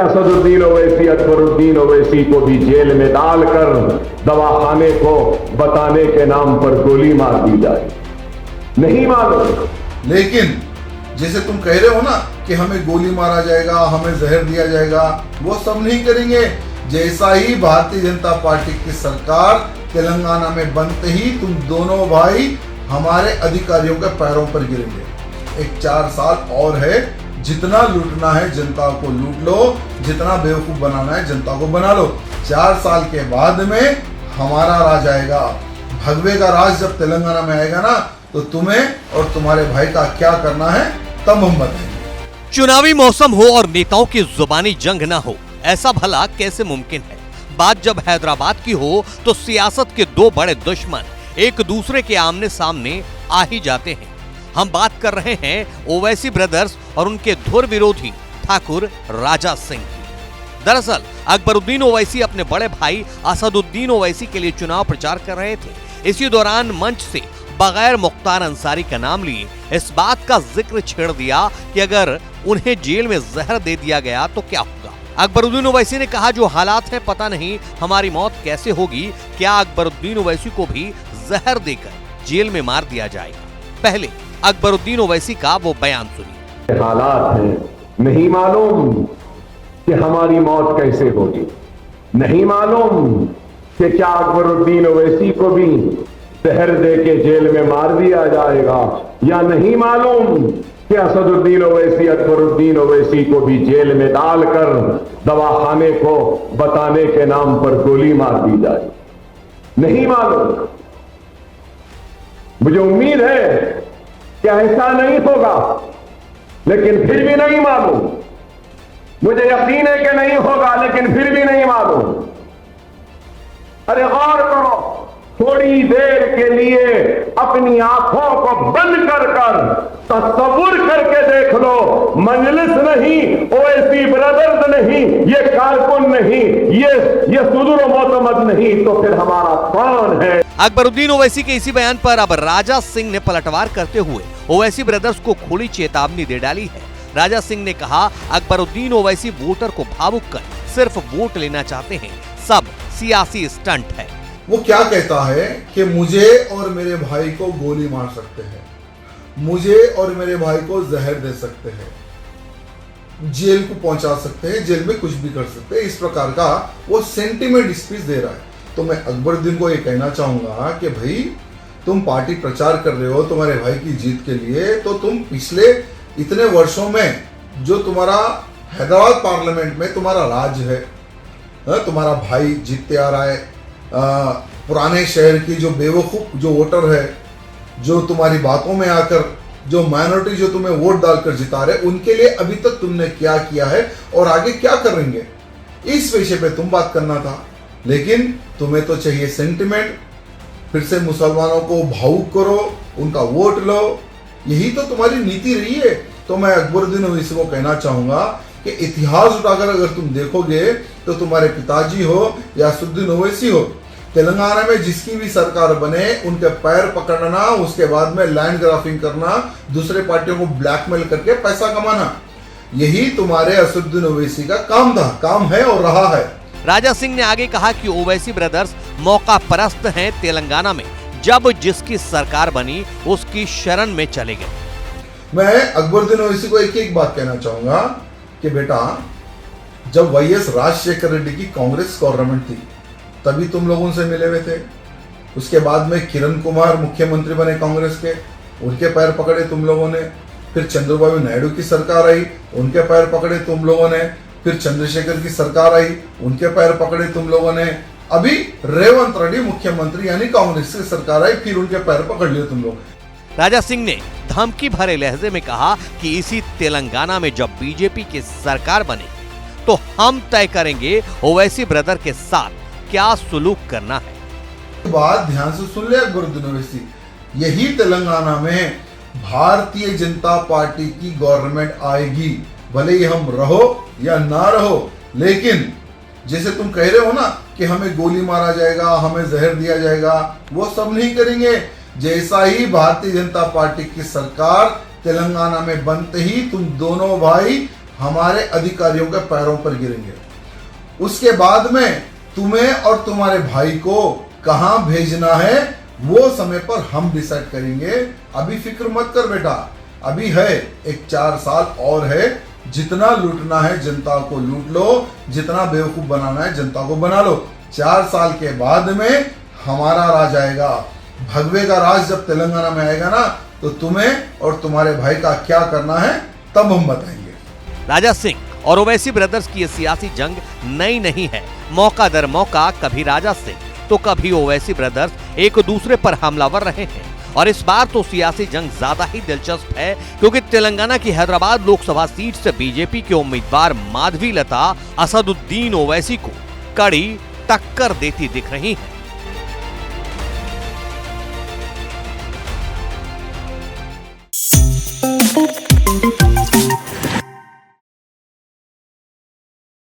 असदुद्दीन ओवैसी अकबरुद्दीन ओवैसी को भी जेल में डालकर दवाखाने को बताने के नाम पर गोली मार दी जाए? नहीं मालूम। लेकिन जैसे तुम कह रहे हो ना कि हमें गोली मारा जाएगा, हमें जहर दिया जाएगा, वो सब नहीं करेंगे। जैसा ही भारतीय जनता पार्टी की सरकार तेलंगाना में बनते ही तुम दोनों भाई हमारे अधिकारियों के पैरों पर गिरेंगे। एक 4 साल और है, जितना लूटना है जनता को लूट लो, जितना बेवकूफ बनाना है जनता को बना लो। 4 साल के बाद में हमारा राज आएगा। भगवे का राज जब तेलंगाना में आएगा ना, तो तुम्हें और तुम्हारे भाई का क्या करना है तब हम बताएंगे। चुनावी मौसम हो और नेताओं की जुबानी जंग ना हो, ऐसा भला कैसे मुमकिन है? बात जब हैदराबाद की हो तो सियासत के 2 बड़े दुश्मन एक दूसरे के आमने सामने आ ही जाते हैं। हम बात कर रहे हैं ओवैसी ब्रदर्स और उनके धुर विरोधी ठाकुर राजा सिंह की। दरअसल अकबरुद्दीन ओवैसी अपने बड़े भाई असदुद्दीन ओवैसी के लिए चुनाव प्रचार कर रहे थे। इसी दौरान मंच से बगैर मुख्तार अंसारी का नाम लिए इस बात का जिक्र छेड़ दिया कि अगर उन्हें जेल में जहर दे दिया गया तो क्या होगा। अकबरुद्दीन ओवैसी ने कहा, जो हालात हैं पता नहीं हमारी मौत कैसे होगी, क्या अकबरुद्दीन ओवैसी को भी जहर देकर जेल में मार दिया जाएगा? पहले अकबरुद्दीन ओवैसी का वो बयान सुनिए। हालात हैं, नहीं मालूम कि हमारी मौत कैसे होगी, नहीं मालूम कि क्या अकबरुद्दीन ओवैसी को भी जहर दे के जेल में मार दिया जाएगा, या नहीं मालूम कि असदुद्दीन ओवैसी अकबरुद्दीन ओवैसी को भी जेल में डालकर दवाखाने को बताने के नाम पर गोली मार दी जाए। नहीं मालूम। मुझे उम्मीद है कि ऐसा नहीं होगा, लेकिन फिर भी नहीं मालूम। मुझे यकीन है कि नहीं होगा, लेकिन फिर भी नहीं मालूम। अरे गौर करो, थोड़ी देर के लिए अपनी आंखों को बंद कर तस्वुर करके देख लो, मजलिस नहीं, ओवैसी ब्रदर्स नहीं, ये कारकुन नहीं, ये सुदूर मोतमद नहीं, तो फिर हमारा कौन है? अकबरुद्दीन ओवैसी के इसी बयान पर अब राजा सिंह ने पलटवार करते हुए ओवैसी ब्रदर्स को खुली चेतावनी दे डाली है। राजा सिंह ने कहा, अकबरुद्दीन ओवैसी वोटर को भावुक कर सिर्फ वोट लेना चाहते हैं, सब सियासी स्टंट है। वो क्या कहता है कि मुझे और मेरे भाई को गोली मार सकते हैं, मुझे और मेरे भाई को जहर दे सकते हैं, जेल को पहुंचा सकते हैं, जेल में कुछ भी कर सकते हैं, इस प्रकार का वो सेंटिमेंट स्पीच दे रहा है। तो मैं अकबरुद्दीन को ये कहना चाहूंगा कि भाई तुम पार्टी प्रचार कर रहे हो तुम्हारे भाई की जीत के लिए, तो तुम पिछले इतने वर्षों में जो तुम्हारा हैदराबाद पार्लियामेंट में तुम्हारा राज है, तुम्हारा भाई जीतते आ रहा है, पुराने शहर की जो बेवकूफ जो वोटर है, जो तुम्हारी बातों में आकर जो माइनॉरिटी जो तुम्हें वोट डालकर जिता रहे, उनके लिए अभी तक तुमने क्या किया है और आगे क्या करेंगे, इस विषय पे तुम बात करना था। लेकिन तुम्हें तो चाहिए सेंटिमेंट, फिर से मुसलमानों को भावुक करो, उनका वोट लो, यही तो तुम्हारी नीति रही है। तो मैं अकबरुद्दीन ओवैसी को कहना चाहूंगा कि इतिहास उठाकर अगर तुम देखोगे तो तुम्हारे पिताजी हो या असदुद्दीन ओवैसी हो, तेलंगाना में जिसकी भी सरकार बने उनके पैर पकड़ना, उसके बाद में लैंड ग्राफिंग करना, दूसरे पार्टियों को ब्लैकमेल करके पैसा कमाना, यही तुम्हारे असदुद्दीन ओवैसी का काम था, काम है और रहा है। राजा सिंह ने आगे कहा कि ओवैसी ब्रदर्स मौका परस्त हैं। तेलंगाना में जब जिसकी सरकार बनी उसकी शरण में चले गए। मैं अकबरुद्दीन ओवैसी को एक बात कहना चाहूंगा कि बेटा, जब वाईएस राजशेखर रेड्डी की कांग्रेस गवर्नमेंट थी तभी तुम लोग उनसे मिले हुए थे। उसके बाद में किरण कुमार मुख्यमंत्री बने कांग्रेस के, उनके पैर पकड़े तुम लोगों ने। फिर चंद्रबाबू नायडू की सरकार आई, उनके पैर पकड़े तुम लोगों ने। फिर चंद्रशेखर की सरकार आई, उनके पैर पकड़े तुम लोगों ने। अभी रेवंत रेड्डी मुख्यमंत्री यानी कांग्रेस की सरकार आई, फिर उनके पैर पकड़ लिए तुम लोग। राजा सिंह ने धमकी भरे लहजे में कहा कि इसी तेलंगाना में जब बीजेपी की सरकार बने तो हम तय करेंगे ओवैसी ब्रदर के साथ क्या सुलूक करना है। बात ध्यान से सुन ले अकबरुद्दीन ओवैसी, यही तेलंगाना में भारतीय जनता पार्टी की गवर्नमेंट आएगी, भले ही हम रहो या ना रहो। लेकिन जैसे तुम कह रहे हो ना कि हमें गोली मारा जाएगा, हमें जहर दिया जाएगा, वो सब नहीं करेंगे। जैसा ही भारतीय जनता पार्टी की सरकार तेलंगाना में बनते ही तुम दोनों भाई हमारे अधिकारियों के पैरों पर गिरेंगे। उसके बाद में तुम्हें और तुम्हारे भाई को कहां भेजना है वो समय पर हम डिसाइड करेंगे। अभी फिक्र मत कर बेटा, अभी है एक 4 साल और है। जितना लूटना है जनता को लूट लो, जितना बेवकूफ बनाना है जनता को बना लो। 4 साल के बाद में हमारा राज आएगा। भगवे का राज जब तेलंगाना में आएगा ना, तो तुम्हें और तुम्हारे भाई का क्या करना है तब हम बताएंगे। राजा सिंह और ओवैसी ब्रदर्स की ये सियासी जंग नई नहीं है। मौका दर मौका कभी राजा सिंह तो कभी ओवैसी ब्रदर्स एक दूसरे पर हमलावर रहे हैं। और इस बार तो सियासी जंग ज्यादा ही दिलचस्प है, क्योंकि तेलंगाना की हैदराबाद लोकसभा सीट से बीजेपी के उम्मीदवार माधवी लता असदुद्दीन ओवैसी को कड़ी टक्कर देती दिख रही हैं।